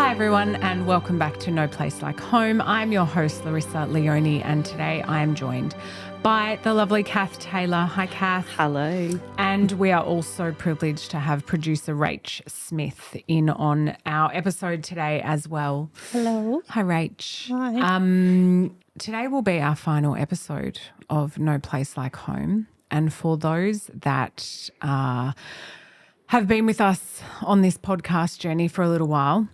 Hi everyone and welcome back to No Place Like Home. I'm your host Larissa Leone and today I am joined by the lovely Kath Taylor. Hi Kath. Hello. And we are also privileged to have producer Rach Smith in on our episode today as well. Hello. Hi Rach. Hi. Today will be our final episode of No Place Like Home, and for those that have been with us on this podcast journey for a little while,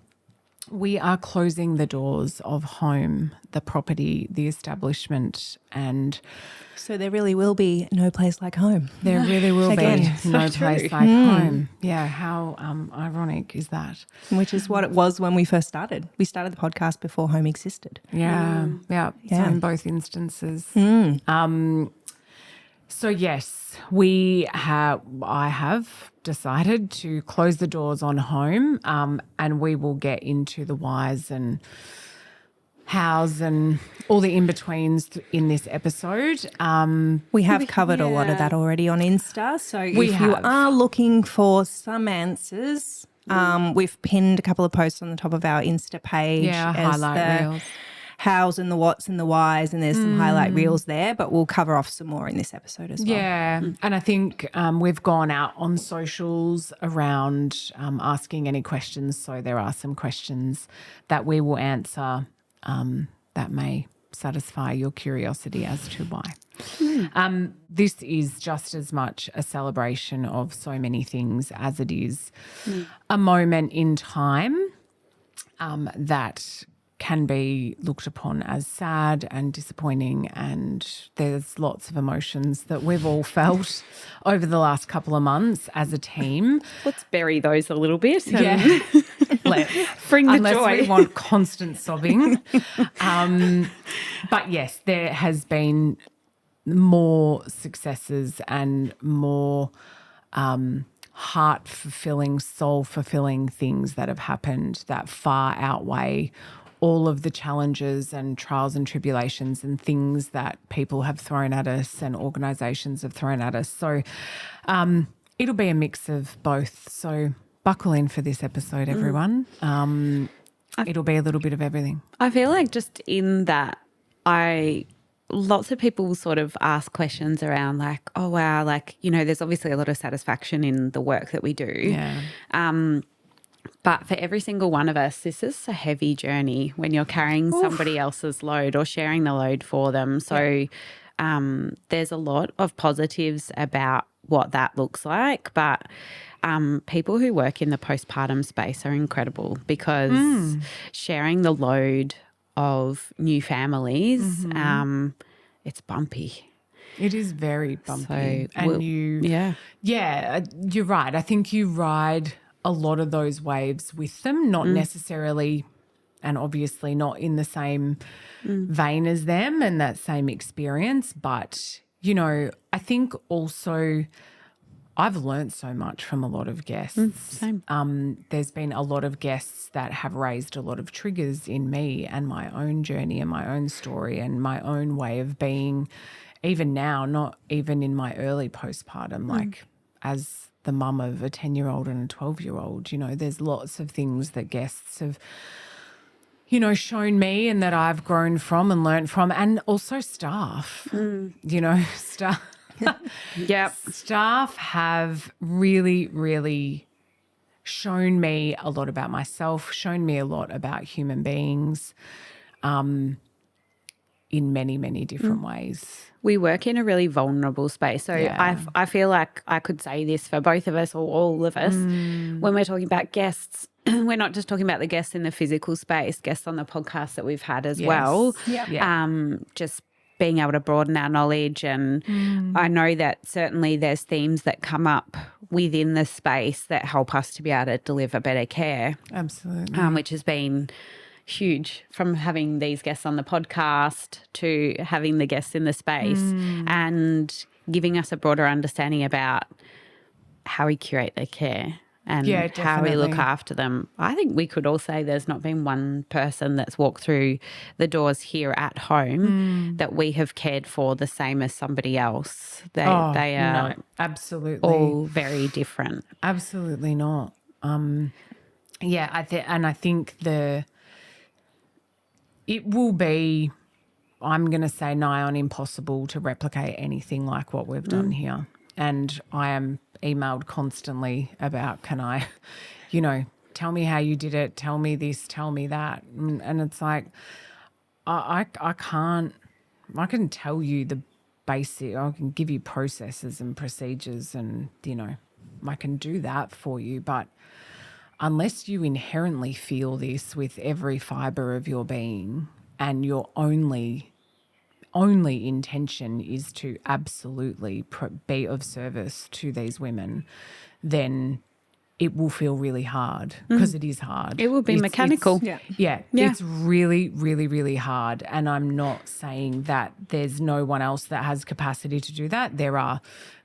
we are closing the doors of home, the property, the establishment, and So there really will be no place like home. there really will Again, be no so place true. like home. Yeah, how ironic is that? Which is what it was when we first started. We started the podcast before home existed. Yeah, yeah. So Yeah. in both instances. So yes, I have decided to close the doors on home, and we will get into the whys and hows and all the in-betweens in this episode. We have covered a lot of that already on Insta. So if you have. are looking for some answers, we've pinned a couple of posts on the top of our Insta page Yeah, as highlight the reels. hows and the whats and the whys, and there's some highlight reels there, but we'll cover off some more in this episode as well. Yeah, and I think we've gone out on socials around asking any questions. So there are some questions that we will answer that may satisfy your curiosity as to why. This is just as much a celebration of so many things as it is a moment in time that can be looked upon as sad and disappointing, and there's lots of emotions that we've all felt over the last couple of months as a team. Let's bury those a little bit. Yeah. Let's. Bring the Unless joy. we want constant sobbing. But yes, there has been more successes and more heart-fulfilling, soul-fulfilling things that have happened that far outweigh all of the challenges and trials and tribulations and things that people have thrown at us and organisations have thrown at us. So it'll be a mix of both. So buckle in for this episode, everyone. It'll be a little bit of everything. I feel like just in that lots of people sort of ask questions around like, oh, wow, like, you know, there's obviously a lot of satisfaction in the work that we do. Yeah. But for every single one of us, this is a heavy journey when you're carrying somebody else's load or sharing the load for them. So there's a lot of positives about what that looks like. But people who work in the postpartum space are incredible because sharing the load of new families, it's bumpy. It is very bumpy. So You're right. I think you ride a lot of those waves with them, not necessarily and obviously not in the same vein as them and that same experience. But, you know, I think also I've learned so much from a lot of guests. Same. There's been a lot of guests that have raised a lot of triggers in me and my own journey and my own story and my own way of being, even now, not even in my early postpartum, like as the mum of a 10-year-old and a 12-year-old, you know, there's lots of things that guests have, you know, shown me and that I've grown from and learnt from, and also staff, you know, staff. Yep. Staff have really, really shown me a lot about myself, shown me a lot about human beings in many, many different ways. We work in a really vulnerable space. So Yeah. I feel like I could say this for both of us or all of us. When we're talking about guests, we're not just talking about the guests in the physical space, guests on the podcast that we've had as well. Yep. Yeah. Just being able to broaden our knowledge. And I know that certainly there's themes that come up within the space that help us to be able to deliver better care, Absolutely. which has been huge, from having these guests on the podcast to having the guests in the space and giving us a broader understanding about how we curate their care and how we look definitely. after them. I think we could all say there's not been one person that's walked through the doors here at home that we have cared for the same as somebody else. They are no, absolutely. all very different. Absolutely not. Yeah, I think it will be, I'm going to say, nigh on impossible to replicate anything like what we've done here. And I am emailed constantly about, can I, tell me how you did it, tell me this, tell me that. And it's like, I can't, I can tell you the basic, I can give you processes and procedures and, I can do that for you. But unless you inherently feel this with every fibre of your being and your only intention is to absolutely be of service to these women, then it will feel really hard because it is hard. It will be mechanical. Yeah, it's really, really, really hard. And I'm not saying that there's no one else that has capacity to do that. There are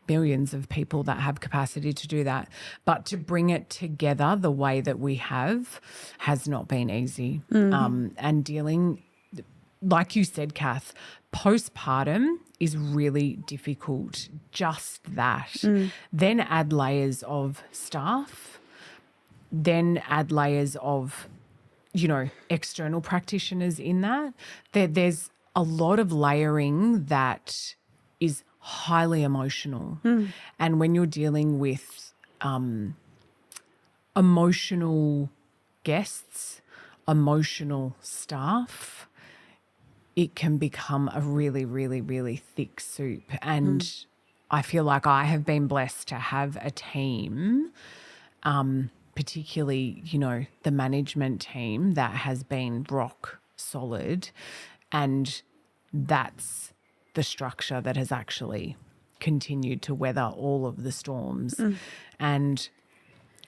millions of people that have capacity to do that. But to bring it together the way that we have has not been easy. And dealing, like you said, Kath, postpartum is really difficult, just that. Then add layers of staff, then add layers of, external practitioners in that. There's a lot of layering that is highly emotional. And when you're dealing with emotional guests, emotional staff, it can become a really, really, really thick soup. And I feel like I have been blessed to have a team, particularly, the management team that has been rock solid. And that's the structure that has actually continued to weather all of the storms. And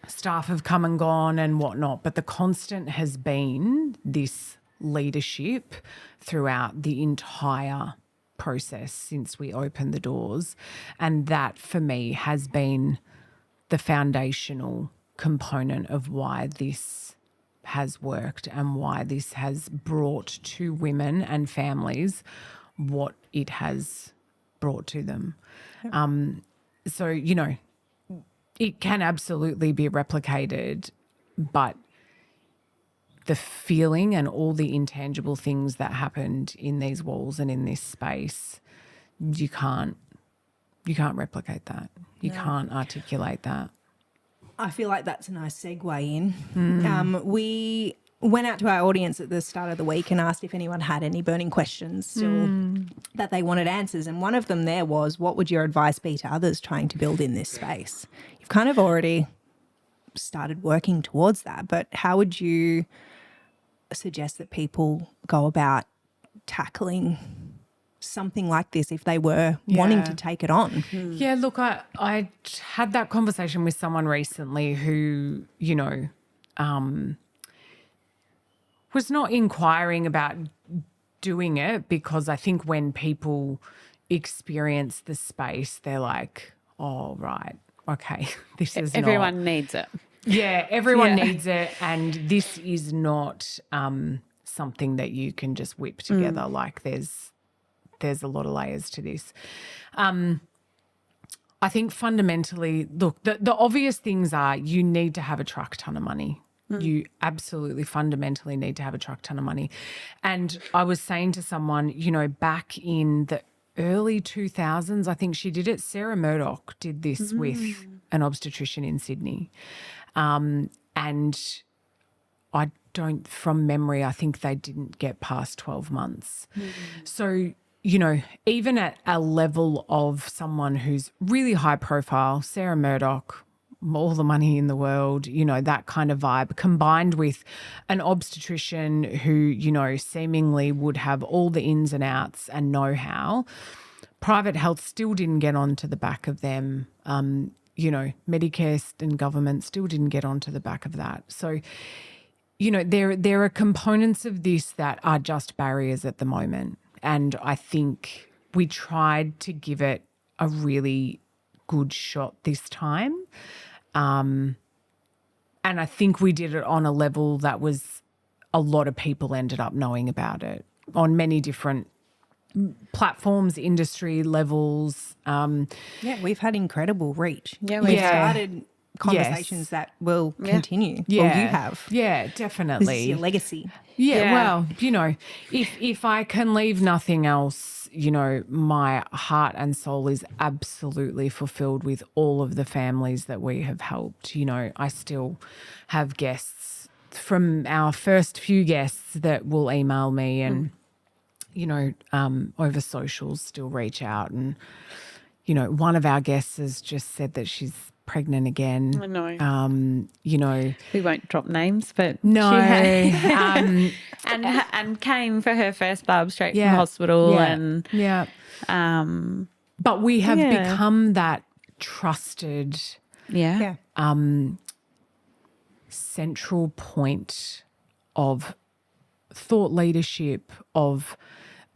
staff have come and gone and whatnot, but the constant has been this leadership throughout the entire process since we opened the doors. And that for me has been the foundational component of why this has worked and why this has brought to women and families what it has brought to them. So, it can absolutely be replicated, but the feeling and all the intangible things that happened in these walls and in this space, you can't replicate that. You can't articulate that. I feel like that's a nice segue in. We went out to our audience at the start of the week and asked if anyone had any burning questions still that they wanted answers. And one of them there was, what would your advice be to others trying to build in this space? You've kind of already started working towards that, but how would you suggest that people go about tackling something like this if they were wanting to take it on? Yeah, look, I had that conversation with someone recently who, was not inquiring about doing it, because I think when people experience the space, they're like, oh, right, okay, this is Everyone needs it. Yeah, everyone needs it, and this is not something that you can just whip together. Like there's a lot of layers to this. I think fundamentally, look, the obvious things are you need to have a truck ton of money. You absolutely fundamentally need to have a truck ton of money. And I was saying to someone, back in the early 2000s, I think she did it. Sarah Murdoch did this with an obstetrician in Sydney. And I don't, from memory, I think they didn't get past 12 months. So, even at a level of someone who's really high profile, Sarah Murdoch, all the money in the world, that kind of vibe, combined with an obstetrician who, seemingly would have all the ins and outs and know-how, private health still didn't get onto the back of them. Medicare and government still didn't get onto the back of that. So, there are components of this that are just barriers at the moment. And I think we tried to give it a really good shot this time. And I think we did it on a level that was a lot of people ended up knowing about it on many different platforms, industry levels. We've had incredible reach. Yeah, we we started conversations that will continue, or you have. Yeah, This definitely. is your legacy. Yeah, well, if I can leave nothing else, my heart and soul is absolutely fulfilled with all of the families that we have helped. I still have guests from our first few guests that will email me and, over socials still reach out. And, one of our guests has just said that she's pregnant again. I know. We won't drop names, but No. she had, and came for her first bub straight from hospital, But we have become that trusted central point of thought leadership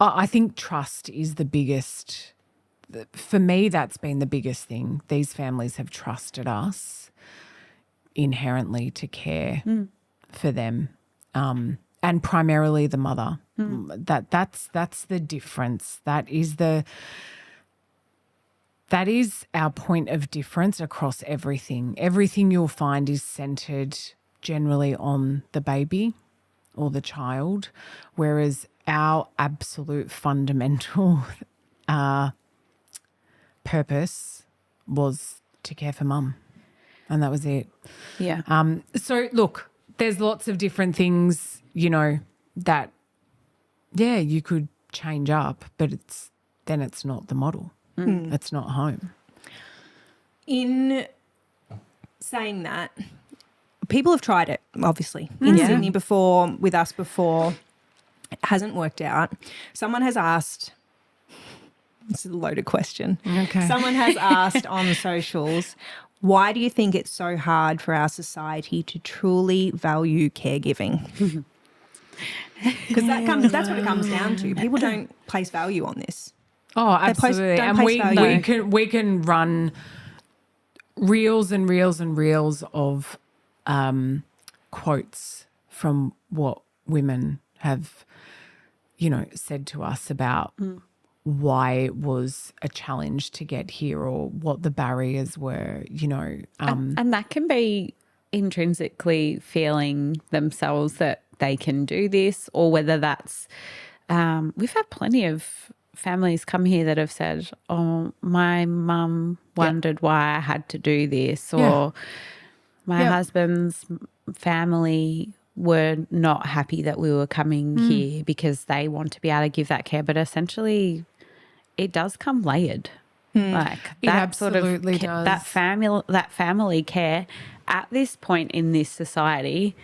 I think trust is the biggest. For me, that's been the biggest thing. These families have trusted us inherently to care for them, and primarily the mother. That's the difference. That is our point of difference across everything. Everything you'll find is centered generally on the baby or the child, whereas our absolute fundamental purpose was to care for mum, and that was it. Yeah. So look, there's lots of different things, that you could change up, but it's not the model. It's not home. In saying that, people have tried it, obviously, in Sydney before, with us before. It hasn't worked out. Someone has asked, this is a loaded question. Okay. Someone has asked on socials, why do you think it's so hard for our society to truly value caregiving? Because that's what it comes down to. People don't place value on this. Oh, absolutely. And we can run reels and reels and reels of quotes from what women have, said to us about why it was a challenge to get here or what the barriers were, And that can be intrinsically feeling themselves that they can do this, or whether that's we've had plenty of families come here that have said, oh, my mum wondered why I had to do this, or my husband's family were not happy that we were coming here because they want to be able to give that care. But essentially it does come layered. Like It that absolutely sort of does. that family care at this point in this society,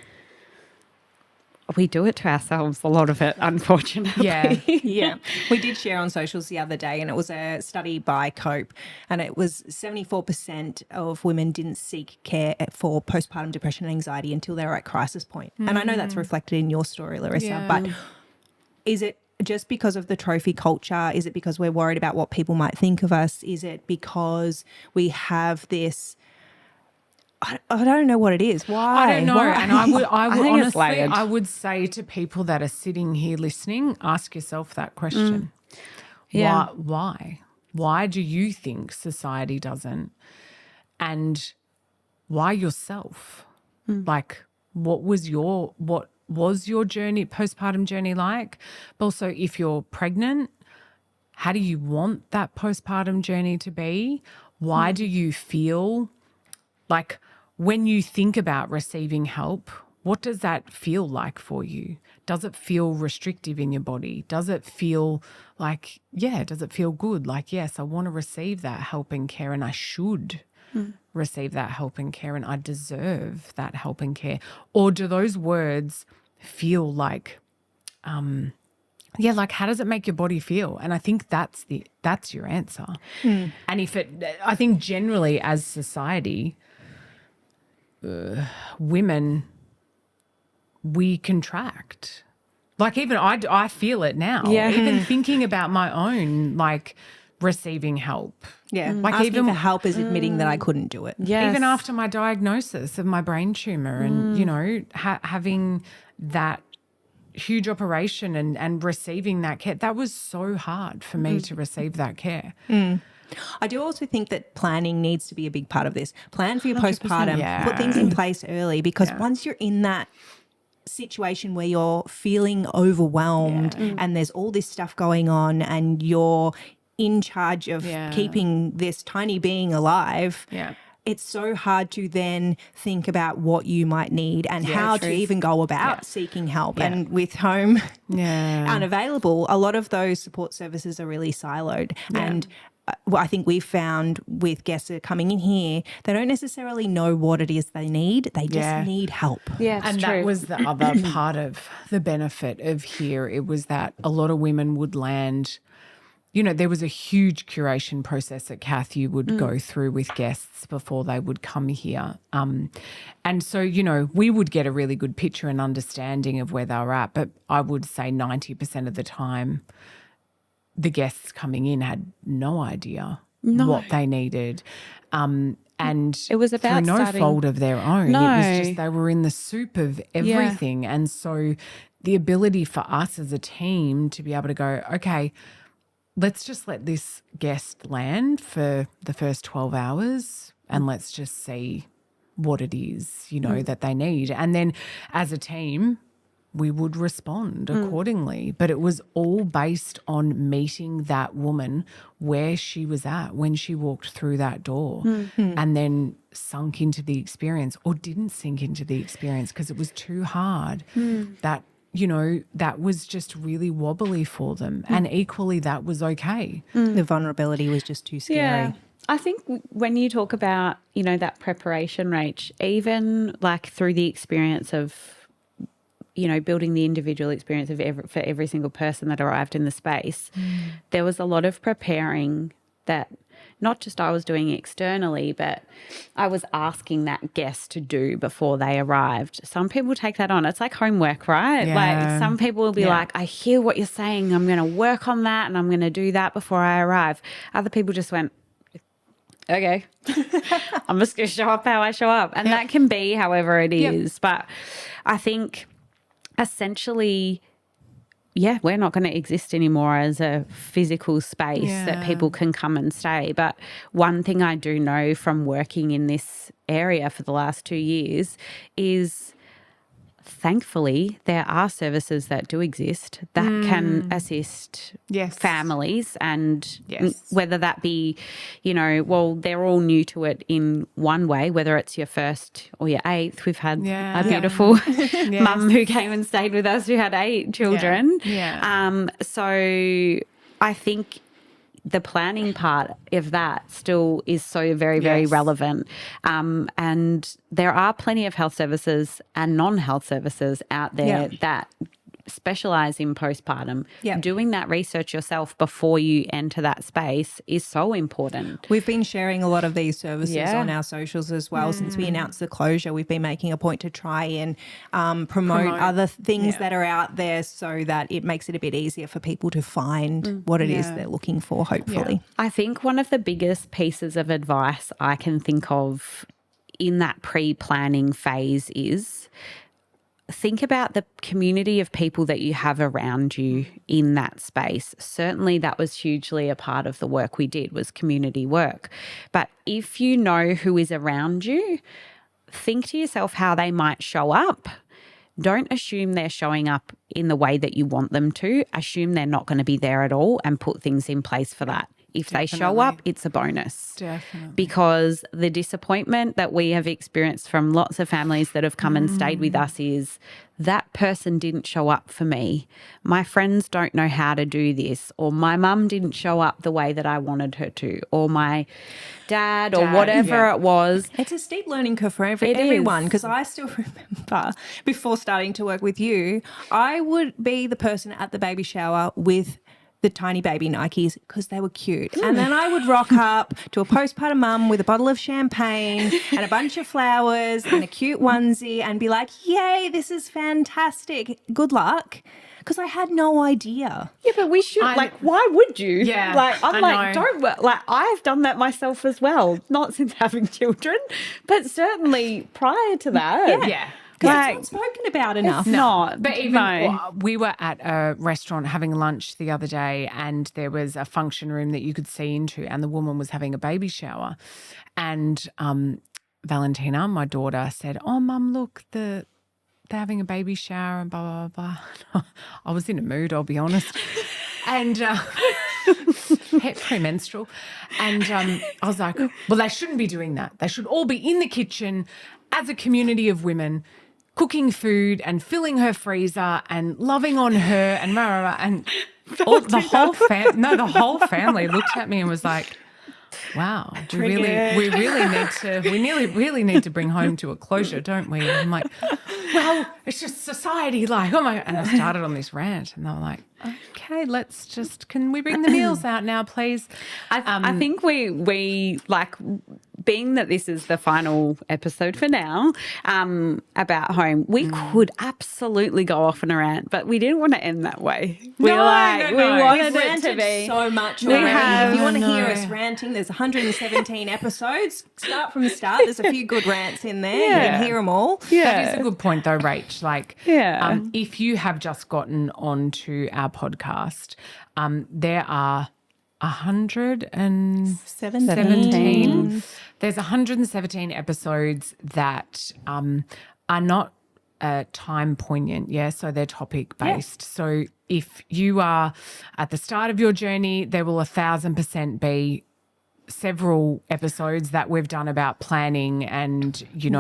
we do it to ourselves, a lot of it, unfortunately. Yeah. We did share on socials the other day, and it was a study by COPE, and it was 74% of women didn't seek care for postpartum depression and anxiety until they were at crisis point. And I know that's reflected in your story, Larissa, but is it just because of the trophy culture? Is it because we're worried about what people might think of us? Is it because we have this... I don't know what it is. Why? I don't know. Why? And I would think it's honestly, layered. I would say to people that are sitting here listening, ask yourself that question. Yeah. Why? Why do you think society doesn't? And why yourself? Like, what was your journey, postpartum journey like? But also, if you're pregnant, how do you want that postpartum journey to be? Why do you feel like, when you think about receiving help, what does that feel like for you? Does it feel restrictive in your body? Does it feel like, does it feel good? Like, yes, I want to receive that help and care, and I should receive that help and care, and I deserve that help and care. Or do those words feel like, like, how does it make your body feel? And I think that's your answer. And I think generally as society, women, we contract. Like, even I feel it now. Yeah. Even thinking about my own, like, receiving help. Yeah. Like, Asking even for help is admitting that I couldn't do it. Yes. even after my diagnosis of my brain tumor and, having that huge operation and receiving that care, that was so hard for me to receive that care. I do also think that planning needs to be a big part of this. Plan for your postpartum, yeah. put things in place early, because once you're in that situation where you're feeling overwhelmed and there's all this stuff going on and you're in charge of keeping this tiny being alive, it's so hard to then think about what you might need and how to even go about seeking help. And with home unavailable, a lot of those support services are really siloed. And what I think we've found with guests that are coming in here, they don't necessarily know what it is they need. They just need help. Yeah, and that was the other part of the benefit of here. It was that a lot of women would land, you know, there was a huge curation process that Kath, you would go through with guests before they would come here. And so, you know, we would get a really good picture and understanding of where they were at. But I would say 90% of the time, the guests coming in had no idea what they needed. And it was about through no starting... fault of their own. No. It was just they were in the soup of everything. And so the ability for us as a team to be able to go, okay, let's just let this guest land for the first 12 hours and let's just see what it is, you know, that they need. And then as a team, we would respond accordingly. But it was all based on meeting that woman where she was at when she walked through that door and then sunk into the experience or didn't sink into the experience because it was too hard. That, you know, that was just really wobbly for them. And equally that was okay. The vulnerability was just too scary. Yeah. I think when you talk about, you know, that preparation, Rach, even like through the experience of, you know, building the individual experience of for every single person that arrived in the space, there was a lot of preparing that not just I was doing externally, but I was asking that guest to do before they arrived. Some people take that on. It's like homework, right? Yeah. Like some people will be like, I hear what you're saying. I'm going to work on that and I'm going to do that before I arrive. Other people just went, okay, I'm just going to show up how I show up. And that can be however it is. But I think essentially, we're not going to exist anymore as a physical space that people can come and stay. But one thing I do know from working in this area for the last 2 years is thankfully there are services that do exist that can assist families and whether that be, you know, well, they're all new to it in one way, whether it's your first or your eighth. We've had a beautiful mum who came and stayed with us who had 8 children. So I think the planning part of that still is so very, very relevant. And there are plenty of health services and non-health services out there that specialise in postpartum. Doing that research yourself before you enter that space is so important. We've been sharing a lot of these services on our socials as well. Since we announced the closure, we've been making a point to try and promote other things that are out there so that it makes it a bit easier for people to find what it is they're looking for, hopefully. I think one of the biggest pieces of advice I can think of in that pre-planning phase is think about the community of people that you have around you in that space. Certainly that was hugely a part of the work we did, was community work. But if you know who is around you, think to yourself how they might show up. Don't assume they're showing up in the way that you want them to. Assume they're not going to be there at all and put things in place for that. If they show up, it's a bonus. Definitely. Because the disappointment that we have experienced from lots of families that have come and stayed with us is that person didn't show up for me. My friends don't know how to do this, or my mum didn't show up the way that I wanted her to, or my dad or whatever it was. It's a steep learning curve for everyone, because I still remember before starting to work with you, I would be the person at the baby shower with the tiny baby Nikes because they were cute. And then I would rock up to a postpartum mum with a bottle of champagne and a bunch of flowers and a cute onesie and be like, yay, this is fantastic. Good luck. Because I had no idea. Yeah, but we should, why would you? Yeah, like, I'm I like, know. I've done that myself as well. Not since having children, but certainly prior to that. Yeah. Yeah, it's not spoken about enough. Not. But even no. we were at a restaurant having lunch the other day, and there was a function room that you could see into, and the woman was having a baby shower. And Valentina, my daughter, said, "Oh, Mum, look, they're having a baby shower and blah, blah, blah." I was in a mood, I'll be honest. And premenstrual. And I was like, well, they shouldn't be doing that. They should all be in the kitchen as a community of women, cooking food and filling her freezer and loving on her and rah, rah, rah. And the whole family looked at me and was like, wow, we really need to bring home to a closure, don't we? And I'm like, well, it's just society, like, oh my, and I started on this rant, and they were like, okay, can we bring the meals out now, please? I think we like, being that this is the final episode for now about home, we could absolutely go off on a rant, but we didn't want to end that way. We wanted it to be so much. We have. If you want to hear us ranting, there's 117 episodes. Start from the start. There's a few good rants in there. You can hear them all. Yeah. That is a good point, though, Rach. Like, if you have just gotten onto our podcast, there are 117. There's 117 episodes that are not time poignant, so they're topic based. So if you are at the start of your journey, there will 1,000% be several episodes that we've done about planning and, we've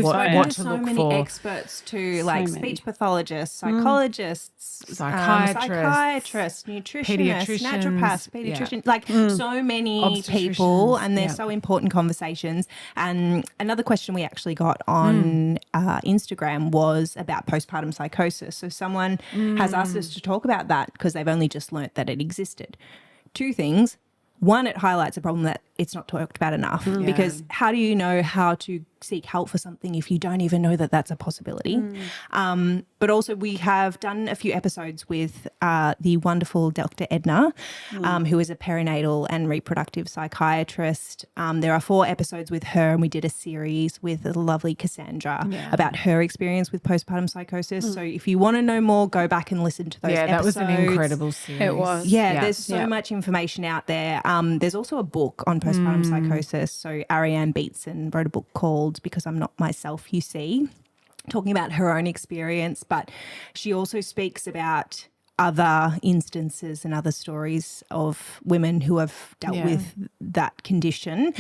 what to so look many for. experts too, like many. speech pathologists, psychologists, psychiatrists, nutritionists, Pediatricians, naturopaths, pediatricians, like so many people, and they're so important conversations. And another question we actually got on Instagram was about postpartum psychosis. So someone has asked us to talk about that because they've only just learnt that it existed. Two things. One, it highlights a problem that it's not talked about enough because how do you know how to seek help for something if you don't even know that that's a possibility? But also we have done a few episodes with the wonderful Dr. Edna, who is a perinatal and reproductive psychiatrist. There are 4 episodes with her, and we did a series with the lovely Cassandra about her experience with postpartum psychosis. So if you want to know more, go back and listen to those episodes. That was an incredible series. It was. There's so much information out there. There's also a book on postpartum psychosis. So Ariane Beatson wrote a book called Because I'm Not Myself, You See, talking about her own experience, but she also speaks about other instances and other stories of women who have dealt with that condition.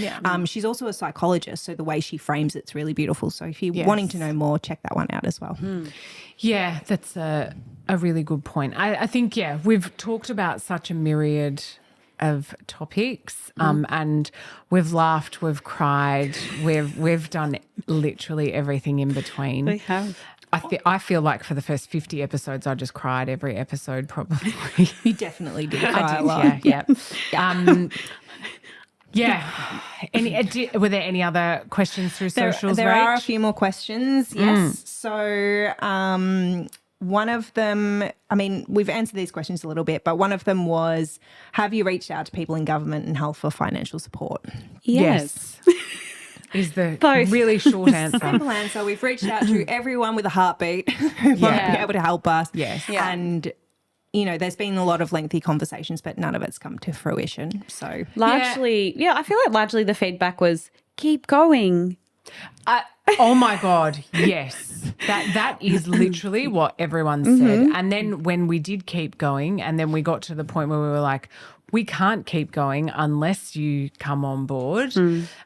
She's also a psychologist, so the way she frames it's really beautiful. So if you're wanting to know more, check that one out as well. Yeah, that's a really good point. I think, we've talked about such a myriad of topics, and we've laughed, we've cried, we've done literally everything in between. We have. I feel like for the first 50 episodes, I just cried every episode probably. You definitely did cry a lot. Were there any other questions through socials, There are a Rach? few more questions, yes. So one of them, I mean, we've answered these questions a little bit, but one of them was, have you reached out to people in government and health for financial support? Yes. Is the Both. really short answer. Simple answer. We've reached out to everyone with a heartbeat who might be able to help us. Yes. Yeah. And, there's been a lot of lengthy conversations, but none of it's come to fruition. So Largely, I feel like largely the feedback was, keep going. Oh my God, yes. That is literally what everyone said. And then when we did keep going, and then we got to the point where we were like, we can't keep going unless you come on board.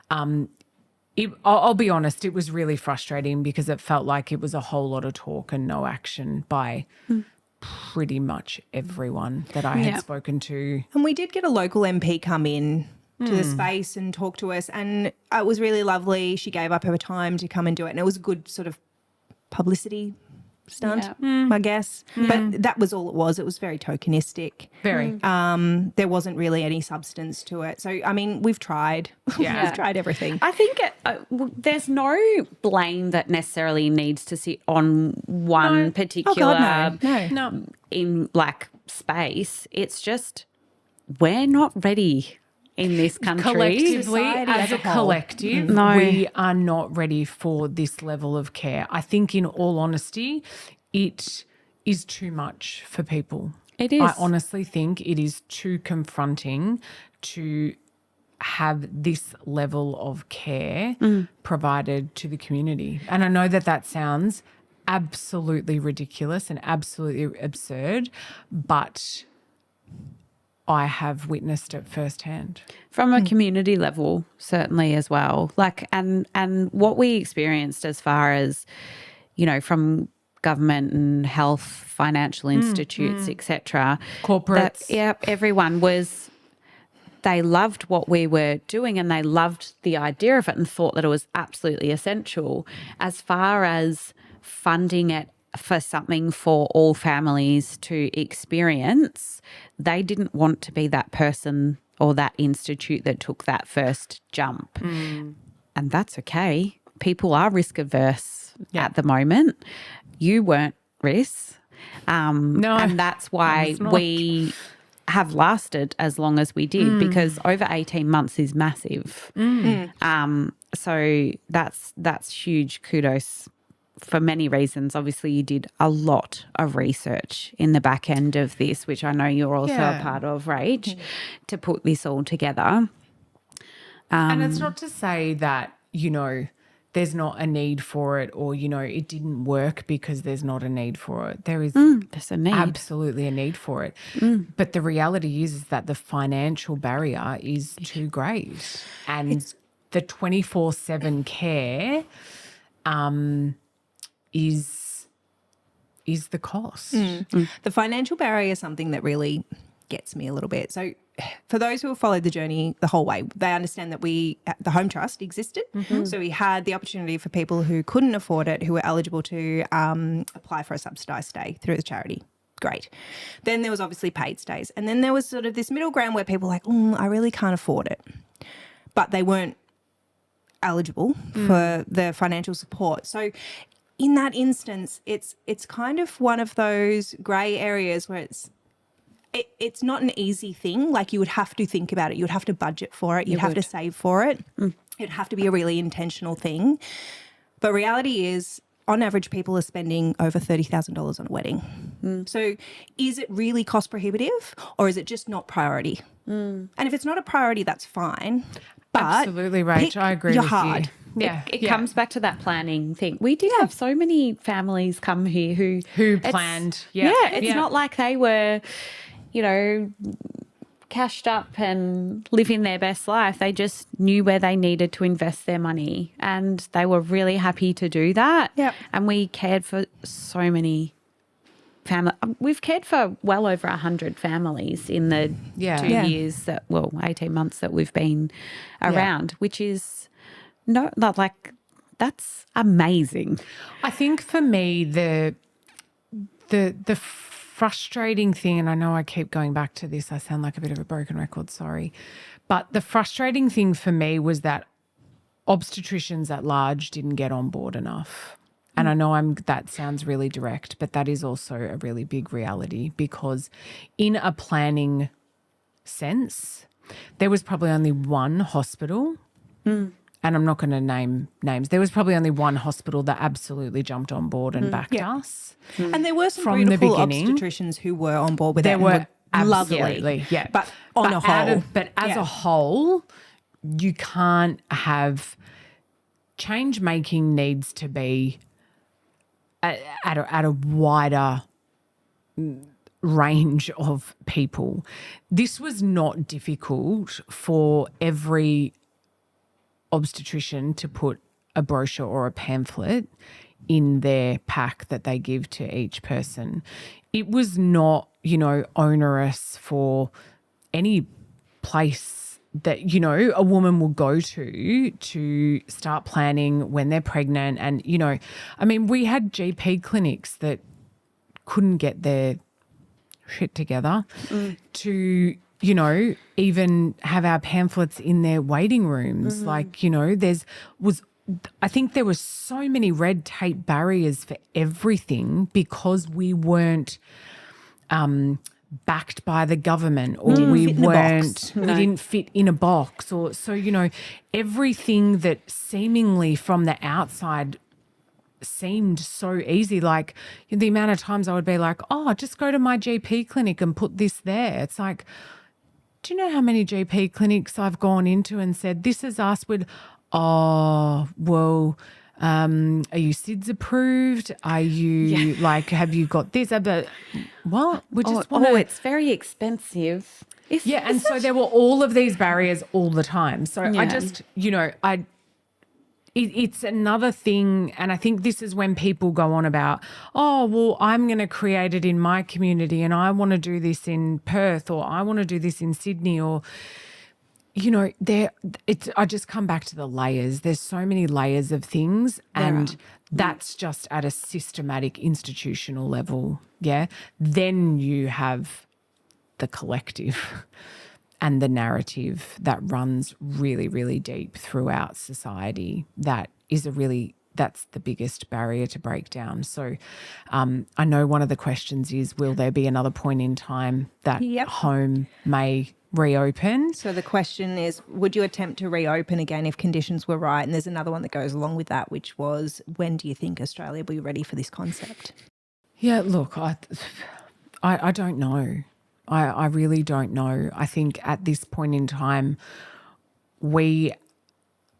I'll be honest, it was really frustrating because it felt like it was a whole lot of talk and no action by pretty much everyone that I had spoken to. And we did get a local MP come in to the space and talk to us, and it was really lovely. She gave up her time to come and do it, and it was a good sort of publicity stunt, I guess. But that was all it was. It was very tokenistic. Very. There wasn't really any substance to it. So, I mean, we've tried. Yeah. We've tried everything. I think there's no blame that necessarily needs to sit on one particular No. in like space. It's just we're not ready. in this country. Collectively, Society as as a a whole. collective, No. we are not ready for this level of care. I think, in all honesty, it is too much for people. It is. I honestly think it is too confronting to have this level of care provided to the community. And I know that sounds absolutely ridiculous and absolutely absurd, but I have witnessed it firsthand. From a community level, certainly as well. Like, and what we experienced as far as, you know, from government and health, financial institutes, etc. Corporates. Everyone was, they loved what we were doing and they loved the idea of it and thought that it was absolutely essential. As far as funding it for something for all families to experience, they didn't want to be that person or that institute that took that first jump. And that's okay. People are risk averse at the moment. You weren't risk. No, and that's why was not. we have lasted as long as we did, because over 18 months is massive. So that's huge kudos for many reasons. Obviously, you did a lot of research in the back end of this, which I know you're also a part of, Rach, to put this all together. And it's not to say that, you know, there's not a need for it, or, you know, it didn't work because there's not a need for it. There is There's a need. absolutely a need for it. But the reality is that the financial barrier is too great. And the 24/7 care is the cost. The financial barrier is something that really gets me a little bit. So for those who have followed the journey the whole way, they understand that the Home Trust existed. So we had the opportunity for people who couldn't afford it, who were eligible to apply for a subsidised stay through the charity. Great. Then there was obviously paid stays. And then there was sort of this middle ground where people were like, I really can't afford it. But they weren't eligible for the financial support. So in that instance, it's kind of one of those grey areas where it's not an easy thing. Like, you would have to think about it. You would have to budget for it. You'd have to save for it. It'd have to be a really intentional thing. But reality is, on average, people are spending over $30,000 on a wedding. So is it really cost prohibitive, or is it just not priority? And if it's not a priority, that's fine. But Absolutely, Rach. I agree your with heart. you. Yeah, It comes back to that planning thing. We did have so many families come here who planned. It's not like they were, you know, cashed up and living their best life. They just knew where they needed to invest their money, and they were really happy to do that. Yep. And we cared for so many family. We've cared for well over 100 families in the 2 years 18 months that we've been around, which is not like, that's amazing. I think for me, the frustrating thing, and I know I keep going back to this, I sound like a bit of a broken record, sorry, but the frustrating thing for me was that obstetricians at large didn't get on board enough. And I know that sounds really direct, but that is also a really big reality, because in a planning sense, there was probably only one hospital, and I'm not going to name names. There was probably only one hospital that absolutely jumped on board and backed us. And there were some From the beautiful beginning. obstetricians who were on board with There it. were lovely. absolutely, yeah. But on a whole. But as a whole, you can't have change making needs to be at a wider range of people. This was not difficult for every obstetrician to put a brochure or a pamphlet in their pack that they give to each person. It was not, you know, onerous for any place that, you know, a woman will go to start planning when they're pregnant. And, you know, I mean, we had GP clinics that couldn't get their shit together to, you know, even have our pamphlets in their waiting rooms. Like, you know, I think there were so many red tape barriers for everything because we weren't backed by the government, or we didn't fit in a box, or so, you know, everything that seemingly from the outside seemed so easy. Like the amount of times I would be like, oh, just go to my GP clinic and put this there. It's like, do you know how many GP clinics I've gone into and said, this is us with, oh, well, are you SIDS approved? Are you like, have you got this? But what? We just want to. It's very expensive. And so there were all of these barriers all the time. So I just, you know, it's another thing, and I think this is when people go on about, oh, well, I'm going to create it in my community and I want to do this in Perth, or I want to do this in Sydney, or, you know, I just come back to the layers. There's so many layers of things, and that's just at a systematic institutional level, yeah? Then you have the collective and the narrative that runs really, really deep throughout society. That's the biggest barrier to break down. So I know one of the questions is, will there be another point in time that home may reopen? So the question is, would you attempt to reopen again if conditions were right? And there's another one that goes along with that, which was, when do you think Australia will be ready for this concept? Yeah, look, I don't know. I really don't know. I think at this point in time, I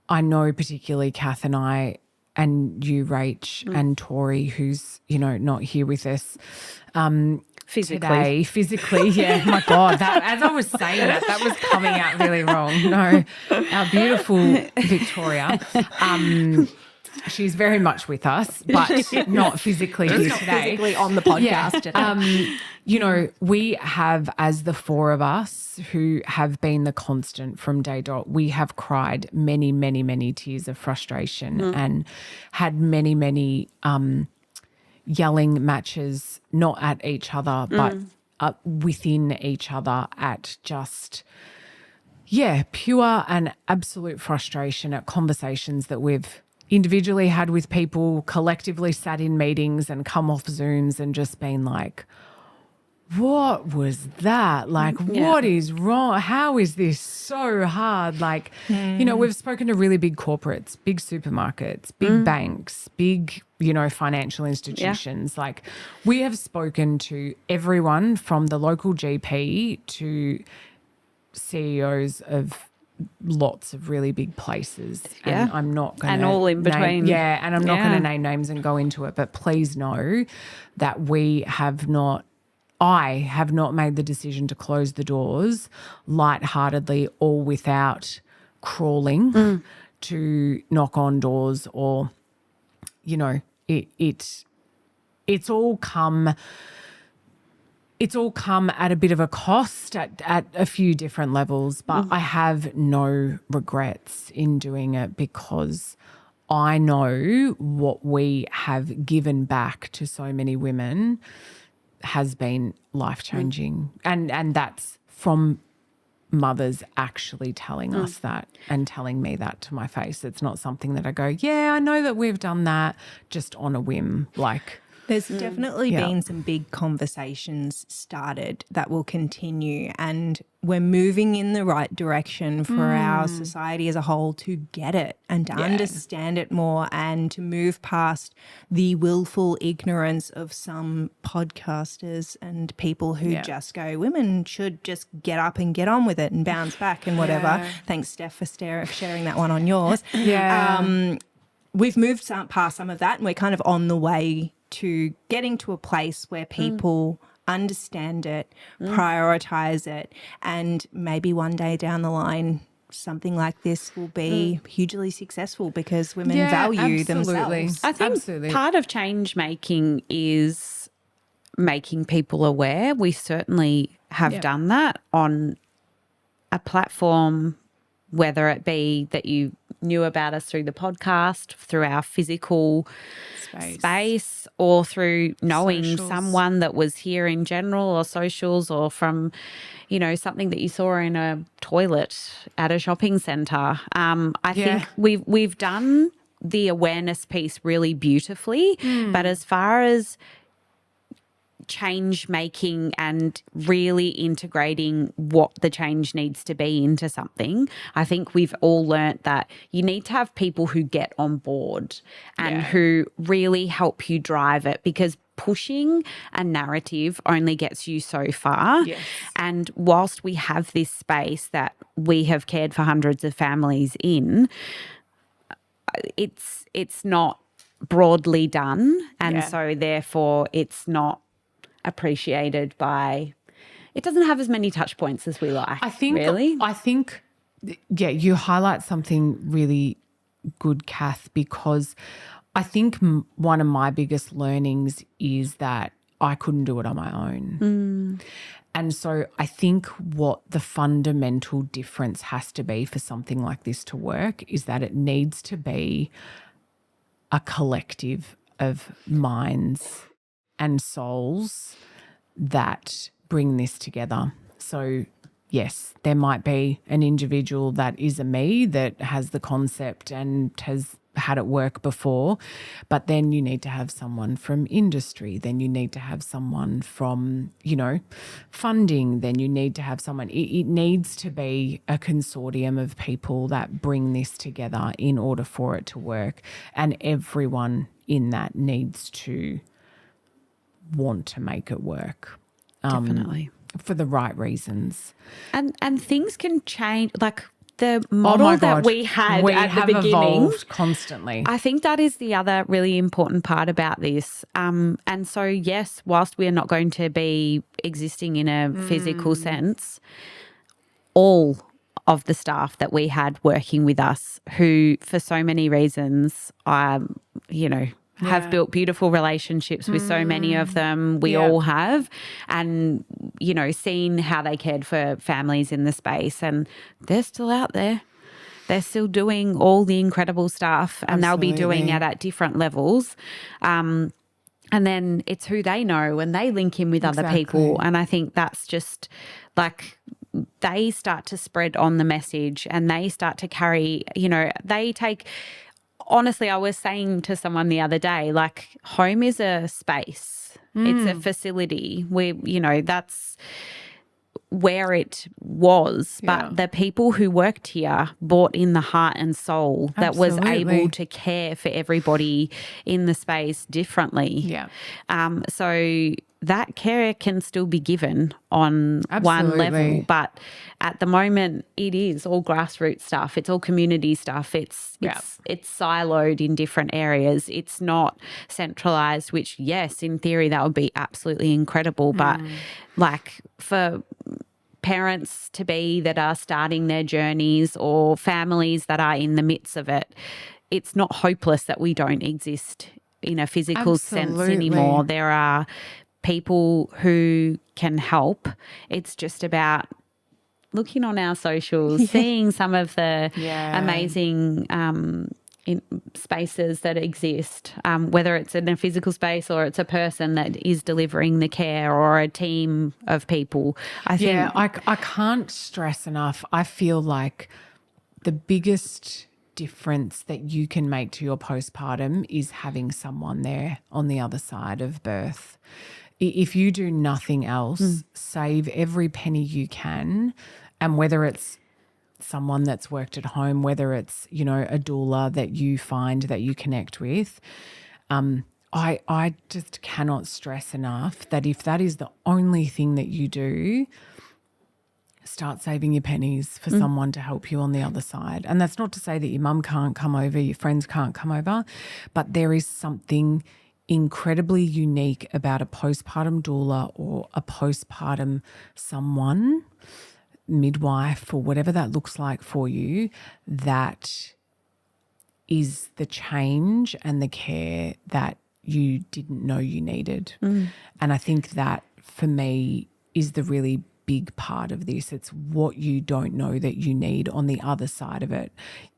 know particularly Kath and I, and you, Rach, and Tori, who's, you know, not here with us physically. Yeah, my God, that, as I was saying that was coming out really wrong. No, our beautiful Victoria. She's very much with us, but not physically here today. Physically on the podcast today. You know, we have, as the four of us who have been the constant from day dot, we have cried many, many, many tears of frustration and had many, many yelling matches, not at each other, but within each other, at just, pure and absolute frustration at conversations that we've individually had with people, collectively sat in meetings and come off Zooms and just been like, what was that? Like, what is wrong? How is this so hard? Like, you know, we've spoken to really big corporates, big supermarkets, big banks, big, you know, financial institutions. Like, we have spoken to everyone from the local GP to CEOs of lots of really big places, and I'm not going to, and all in between, and I'm not going to name names and go into it, but please know that I have not made the decision to close the doors lightheartedly or without crawling to knock on doors, or, you know, it's all come at a bit of a cost at a few different levels, but I have no regrets in doing it, because I know what we have given back to so many women has been life-changing. And that's from mothers actually telling us that and telling me that to my face. It's not something that I go, yeah, I know that we've done that just on a whim, like... There's definitely been some big conversations started that will continue, and we're moving in the right direction for our society as a whole to get it and to understand it more, and to move past the willful ignorance of some podcasters and people who just go, women should just get up and get on with it and bounce back and whatever. Thanks, Steph, for sharing that one on yours. We've moved past some of that, and we're kind of on the way to getting to a place where people understand it, prioritize it, and maybe one day down the line something like this will be hugely successful because women value themselves. I think part of change making is making people aware. We certainly have done that on a platform, whether it be that you knew about us through the podcast, through our physical space, or through knowing someone that was here in general, or socials, or from, you know, something that you saw in a toilet at a shopping centre. I think we've done the awareness piece really beautifully, but as far as change making and really integrating what the change needs to be into something. I think we've all learnt that you need to have people who get on board and who really help you drive it, because pushing a narrative only gets you so far. Yes. And whilst we have this space that we have cared for hundreds of families in, it's not broadly done, and so therefore it's not appreciated by, it doesn't have as many touch points as we like. I think you highlight something really good, Kath, because I think one of my biggest learnings is that I couldn't do it on my own. And so I think what the fundamental difference has to be for something like this to work is that it needs to be a collective of minds and souls that bring this together. So yes, there might be an individual that is a me that has the concept and has had it work before, but then you need to have someone from industry, then you need to have someone from, funding, then you need to have someone. It needs to be a consortium of people that bring this together in order for it to work, and everyone in that needs to want to make it work. Definitely. For the right reasons. And things can change, like the model that we had at the beginning evolved constantly. I think that is the other really important part about this. And so, yes, whilst we are not going to be existing in a physical sense, all of the staff that we had working with us, who for so many reasons, have built beautiful relationships with so many of them. We all have. And, seen how they cared for families in the space, and they're still out there. They're still doing all the incredible stuff, and they'll be doing it at different levels. And then it's who they know and they link in with other people. And I think that's just like, they start to spread on the message, and they start to carry, they take... Honestly, I was saying to someone the other day, like, home is a space. It's a facility. That's where it was. But the people who worked here brought in the heart and soul that was able to care for everybody in the space differently. Yeah. So that care can still be given on one level, but at the moment it is all grassroots stuff. It's all community stuff. It's siloed in different areas. It's not centralized, which, yes, in theory that would be absolutely incredible. But like, for parents to be that are starting their journeys, or families that are in the midst of it, it's not hopeless that we don't exist in a physical sense anymore. There are people who can help. It's just about looking on our socials, seeing some of the amazing spaces that exist, whether it's in a physical space or it's a person that is delivering the care, or a team of people. I can't stress enough. I feel like the biggest difference that you can make to your postpartum is having someone there on the other side of birth. If you do nothing else, save every penny you can, and whether it's someone that's worked at home, whether it's, a doula that you find that you connect with, I just cannot stress enough that if that is the only thing that you do, start saving your pennies for someone to help you on the other side. And that's not to say that your mum can't come over, your friends can't come over, but there is something incredibly unique about a postpartum doula or a postpartum someone, midwife, or whatever that looks like for you, that is the change and the care that you didn't know you needed. And I think that, for me, is the really big part of this. It's what you don't know that you need on the other side of it.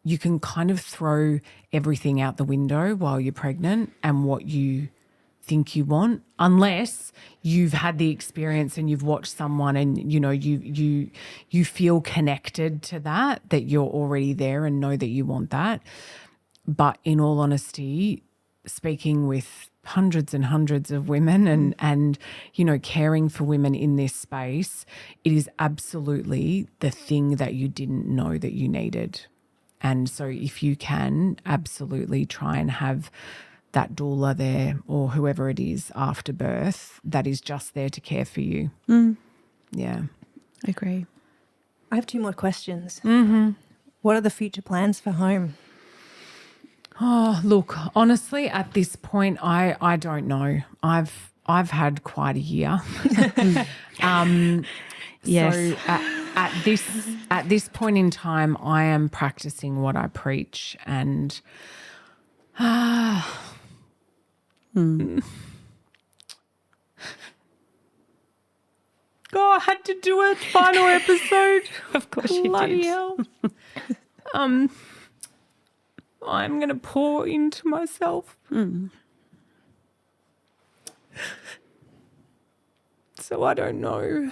You can kind of throw everything out the window while you're pregnant and what you think you want, unless you've had the experience and you've watched someone and you feel connected to that you're already there and know that you want that. But in all honesty, speaking with hundreds and hundreds of women and, you know, caring for women in this space, it is absolutely the thing that you didn't know that you needed. And so if you can, absolutely try and have that doula there or whoever it is after birth that is just there to care for you. Yeah. Agree. I have 2 more questions. Mm-hmm. What are the future plans for home? Oh, look, honestly, at this point, I don't know. I've had quite a year. Yes. So at this point in time, I am practicing what I preach, and God, I had to do a final episode. Of course you Bloody did. hell. I'm going to pour into myself. So I don't know.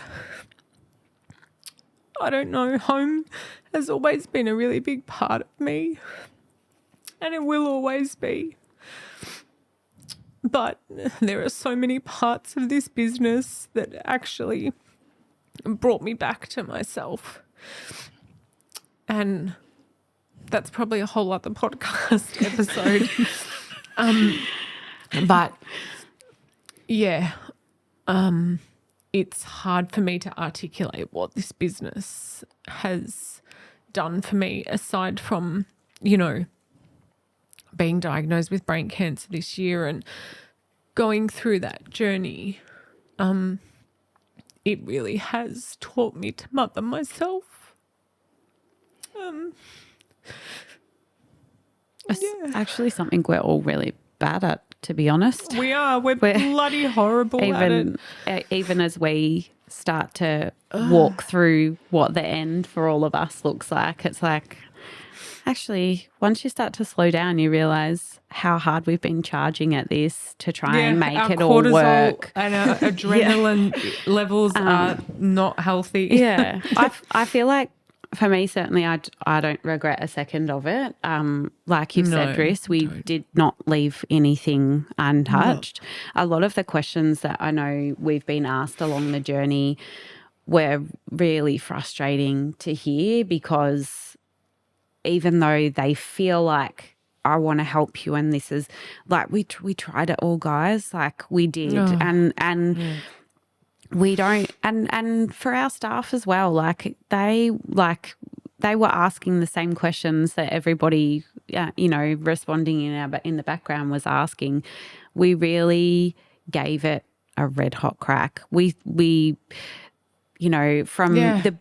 Home has always been a really big part of me, and it will always be. But there are so many parts of this business that actually brought me back to myself. And that's probably a whole other podcast episode. But yeah, it's hard for me to articulate what this business has done for me, aside from, you know, being diagnosed with brain cancer this year and going through that journey. It really has taught me to mother myself. It's actually something we're all really bad at, to be honest. We're bloody horrible at it. Even as we start to walk through what the end for all of us looks like, it's like, actually, once you start to slow down, you realise how hard we've been charging at this to try and make it all work. And our adrenaline levels are not healthy. Yeah. I feel like, for me, certainly, I don't regret a second of it. Like you've said, Chris, we did not leave anything untouched. A lot of the questions that I know we've been asked along the journey were really frustrating to hear, because even though they feel like, I want to help you and this is like, we tried it all, guys, like we did. And we don't, and for our staff as well, they were asking the same questions that everybody, you know, responding in the background was asking. We really gave it a red hot crack. We you know, from the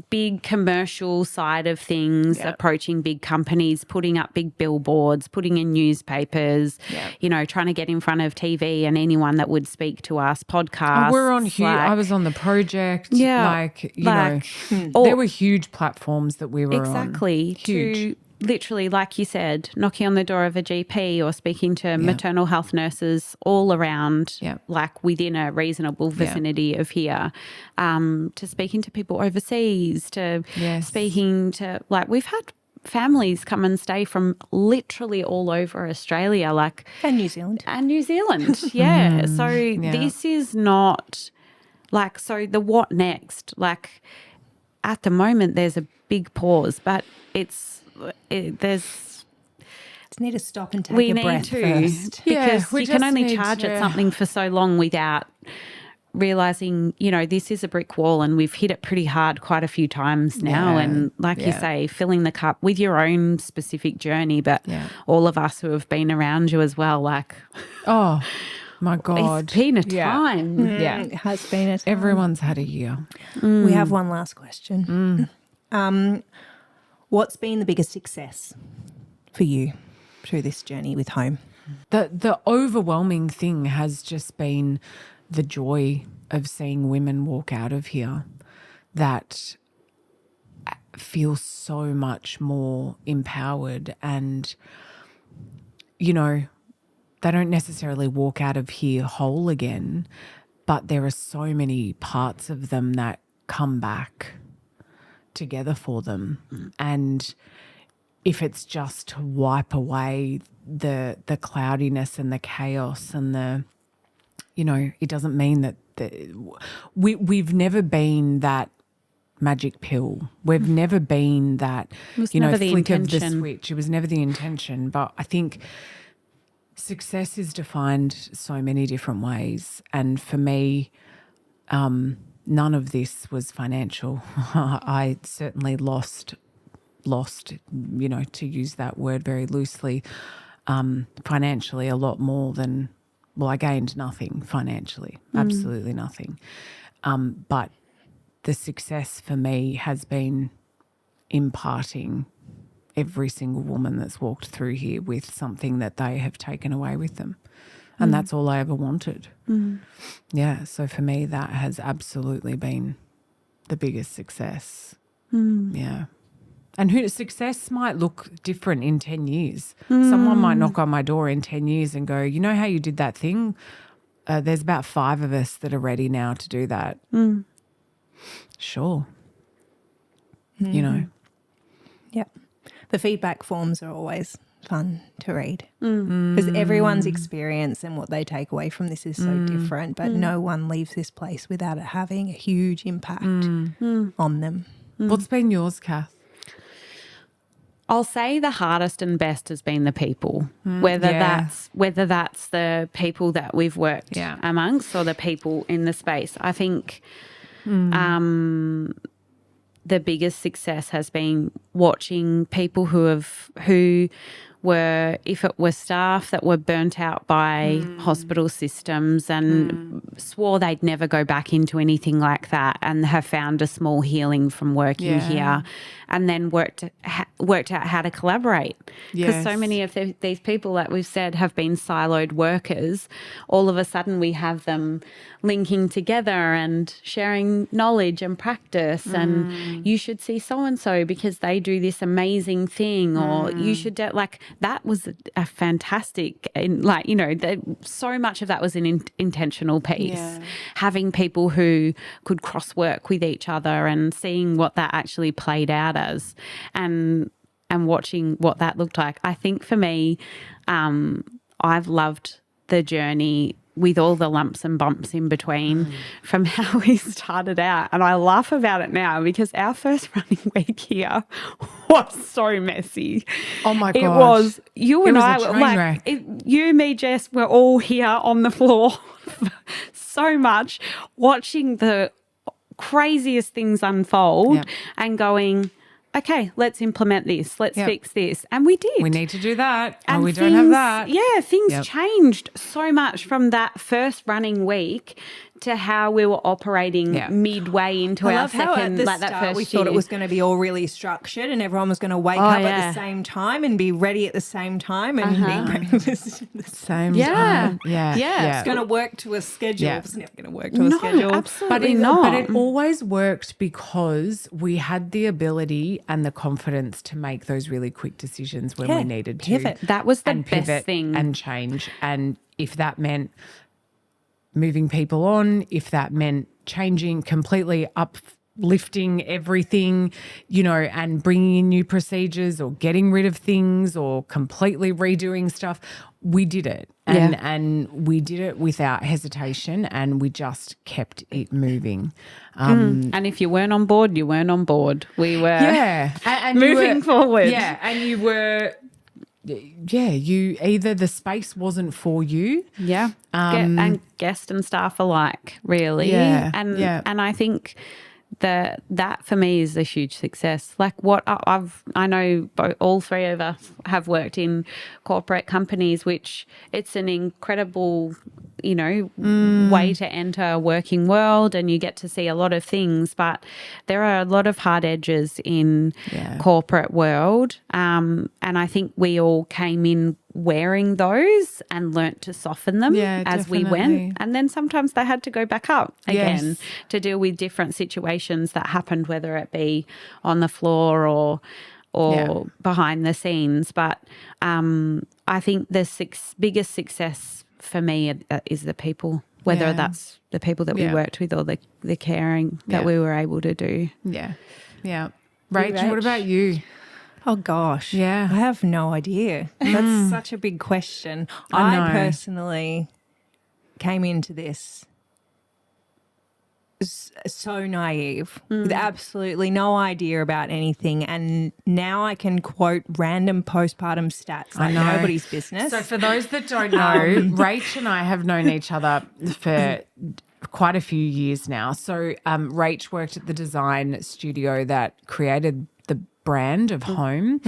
big commercial side of things, approaching big companies, putting up big billboards, putting in newspapers, you know, trying to get in front of TV and anyone that would speak to us, podcasts. We're on huge. I was on The Project. Like, you know, there were huge platforms that we were on. Exactly. Huge. Literally, like you said, knocking on the door of a GP or speaking to maternal health nurses all around, like within a reasonable vicinity of here, to speaking to people overseas, to speaking to, like, we've had families come and stay from literally all over Australia, like. And New Zealand. So this is not, like, so the what next? Like, at the moment, there's a big pause, but there's just need to stop and take a breath first. Because we you can just only need charge to- at something for so long without realising, you know, this is a brick wall and we've hit it pretty hard quite a few times now. And like you say, filling the cup with your own specific journey, but all of us who have been around you as well, like, Oh, my God. it's been a time. It has been a time. Everyone's had a year. We have one last question. What's been the biggest success for you through this journey with home? The overwhelming thing has just been the joy of seeing women walk out of here that feel so much more empowered, and, you know, they don't necessarily walk out of here whole again, but there are so many parts of them that come back together for them. And if it's just to wipe away the cloudiness and the chaos and the, it doesn't mean that we've never been that magic pill. We've never been that, never the flick of the intention. switch. It was never the intention. But I think success is defined so many different ways. And for me, none of this was financial. I certainly lost, to use that word very loosely, financially a lot more than, I gained nothing financially, absolutely nothing. But the success for me has been imparting every single woman that's walked through here with something that they have taken away with them. And that's all I ever wanted. Yeah, so for me, that has absolutely been the biggest success. Yeah. And success might look different in 10 years. Someone might knock on my door in 10 years and go, you know how you did that thing? There's about 5 of us that are ready now to do that. Sure. Yep. The feedback forms are always fun to read because everyone's experience and what they take away from this is so different, but no one leaves this place without it having a huge impact on them. What's been yours, Kath? I'll say the hardest and best has been the people, whether that's the people that we've worked amongst or the people in the space. I think the biggest success has been watching people who were, if it were staff that were burnt out by hospital systems and swore they'd never go back into anything like that, and have found a small healing from working here, and then worked out how to collaborate. Because so many of these people, like we've said, have been siloed workers. All of a sudden we have them linking together and sharing knowledge and practice, and you should see so-and-so because they do this amazing thing, or you should that was a fantastic, so much of that was an intentional piece. Having people who could cross-work with each other and seeing what that actually played out as, and watching what that looked like. I think for me, I've loved the journey with all the lumps and bumps in between from how we started out. And I laugh about it now because our first running week here was so messy. Oh my God. It was, you and I, a train wreck. You, me, Jess, we're all here on the floor so much watching the craziest things unfold and going, okay, let's implement this. Let's fix this. And we did. We need to do that. And we don't have that. Yeah, things changed so much from that first running week to how we were operating midway into our second, that first we year. thought it was going to be all really structured and everyone was going to wake up at the same time and be ready at the same time and be ready at the same time. It's going to work to a schedule. It's never going to work to a schedule. Absolutely not. But it always worked because we had the ability and the confidence to make those really quick decisions when we needed to. Pivot. That was the and best pivot thing. And change. And if that meant moving people on, if that meant changing completely, uplifting everything, and bringing in new procedures or getting rid of things or completely redoing stuff, we did it. And we did it without hesitation, and we just kept it moving. And if you weren't on board, you weren't on board. We were and moving forward. Yeah, and you were... you either the space wasn't for you. And guest and staff alike, really. And I think that for me is a huge success. Like what I know all 3 of us have worked in corporate companies, which it's an incredible, way to enter a working world, and you get to see a lot of things, but there are a lot of hard edges in corporate world. And I think we all came in wearing those and learnt to soften them as we went. And then sometimes they had to go back up again to deal with different situations that happened, whether it be on the floor or behind the scenes. But I think the biggest success for me is the people, whether that's the people that we worked with or the caring that we were able to do. Yeah. Rach, what about you? Oh gosh. Yeah. I have no idea. That's such a big question. I know. I personally came into this so naive with absolutely no idea about anything, and now I can quote random postpartum stats like know. nobody's business. So for those that don't know, Rach and I have known each other for quite a few years now. So Rach worked at the design studio that created the brand of Home,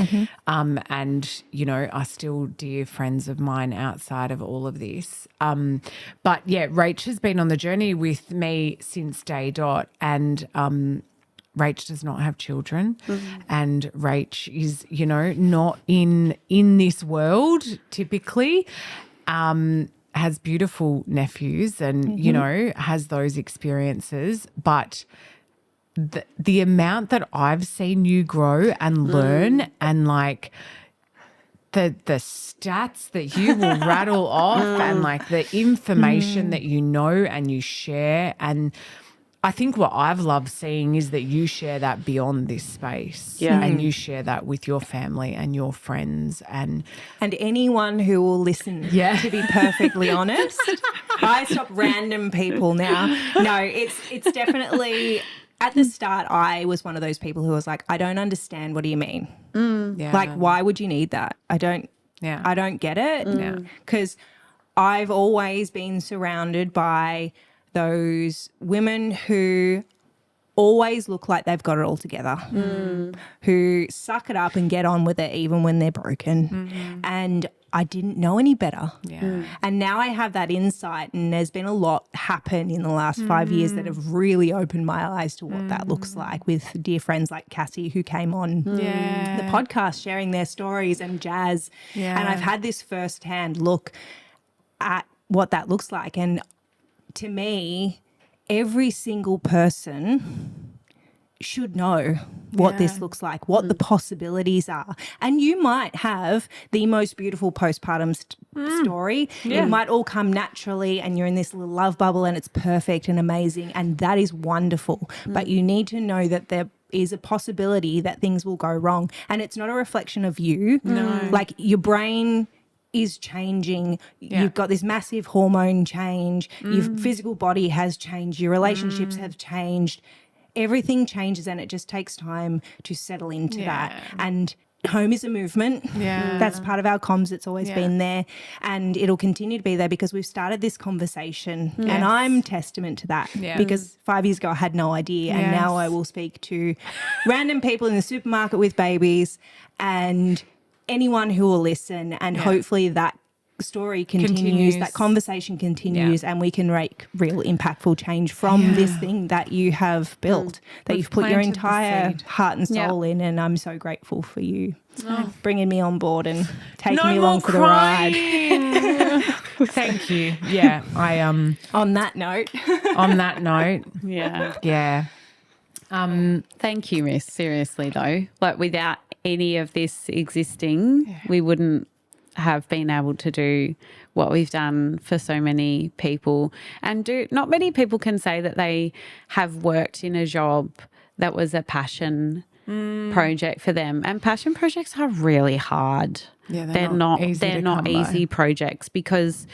and are still dear friends of mine outside of all of this. But yeah, Rach has been on the journey with me since day dot, and Rach does not have children, and Rach is, not in this world typically. Has beautiful nephews and, has those experiences. But the amount that I've seen you grow and learn and like the stats that you will rattle off and like the information that you know and you share, and I think what I've loved seeing is that you share that beyond this space. Yeah. And you share that with your family and your friends and anyone who will listen, to be perfectly honest. I stop random people now. No, it's definitely, at the start, I was one of those people who was like, I don't understand. What do you mean? yeah. Like, why would you need that? I don't get it. Yeah. Because I've always been surrounded by those women who always look like they've got it all together, who suck it up and get on with it even when they're broken. And I didn't know any better. Yeah. And now I have that insight, and there's been a lot happen in the last 5 years that have really opened my eyes to what that looks like, with dear friends like Cassie who came on the podcast sharing their stories, and Jazz. Yeah. And I've had this firsthand look at what that looks like. And to me, every single person should know what this looks like, what the possibilities are. And you might have the most beautiful postpartum story. It might all come naturally and you're in this little love bubble and it's perfect and amazing, and that is wonderful. But you need to know that there is a possibility that things will go wrong, and it's not a reflection of you. No. Like, your brain is changing. You've got this massive hormone change. Your physical body has changed. Your relationships have changed. Everything changes, and it just takes time to settle into that. And home is a movement. Yeah. That's part of our comms. It's always been there, and it'll continue to be there because we've started this conversation. Yes. And I'm testament to that, because 5 years ago I had no idea, and now I will speak to random people in the supermarket with babies and anyone who will listen, and hopefully that story continues, that conversation continues, and we can make real impactful change from this thing that you have built, that you've put your entire heart and soul in. And I'm so grateful for you bringing me on board and taking me along for the ride. Thank you. Yeah, I On that note. Yeah. Thank you, Miss. Seriously, though, like, without any of this existing, we wouldn't have been able to do what we've done for so many people. And not many people can say that they have worked in a job that was a passion project for them. And passion projects are really hard. Yeah, they're not easy projects, because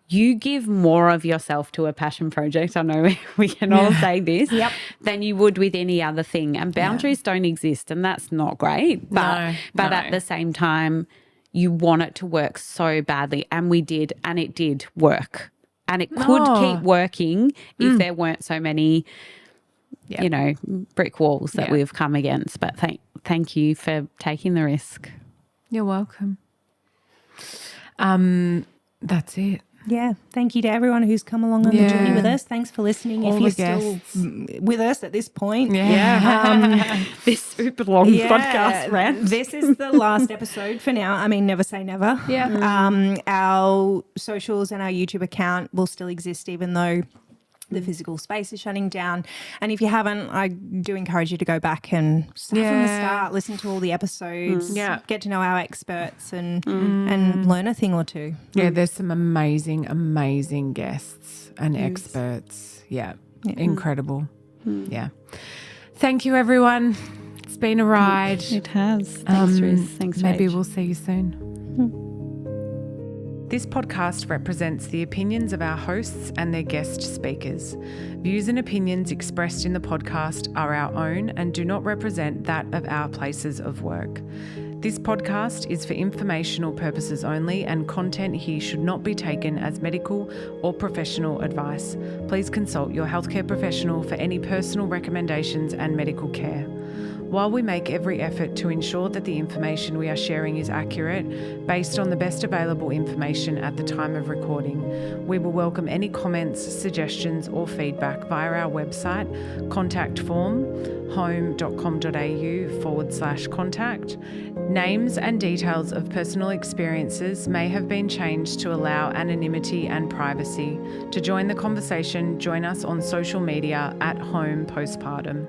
you give more of yourself to a passion project, I know we can all say this, than you would with any other thing. And boundaries don't exist, and that's not great. But at the same time, you want it to work so badly, and we did, and it did work. And it could keep working if there weren't so many, brick walls that we've come against. But thank you for taking the risk. You're welcome. That's it. Yeah, thank you to everyone who's come along on the journey with us. Thanks for listening. All if you're the still with us at this point. This super long podcast rant. This is the last episode for now. I mean, never say never. Yeah. Our socials and our YouTube account will still exist, even though the physical space is shutting down. And if you haven't, I do encourage you to go back and start from the start, listen to all the episodes, get to know our experts and learn a thing or two. Yeah, there's some amazing guests and experts. Yeah. Incredible. Yeah. Thank you, everyone. It's been a ride. It has. Thanks, Ruth. Thanks, Maybe Rach. we'll see you soon. This podcast represents the opinions of our hosts and their guest speakers. Views and opinions expressed in the podcast are our own and do not represent that of our places of work. This podcast is for informational purposes only, and content here should not be taken as medical or professional advice. Please consult your healthcare professional for any personal recommendations and medical care. While we make every effort to ensure that the information we are sharing is accurate, based on the best available information at the time of recording, we will welcome any comments, suggestions or feedback via our website, contact form, home.com.au/contact. Names and details of personal experiences may have been changed to allow anonymity and privacy. To join the conversation, join us on social media at Home Postpartum.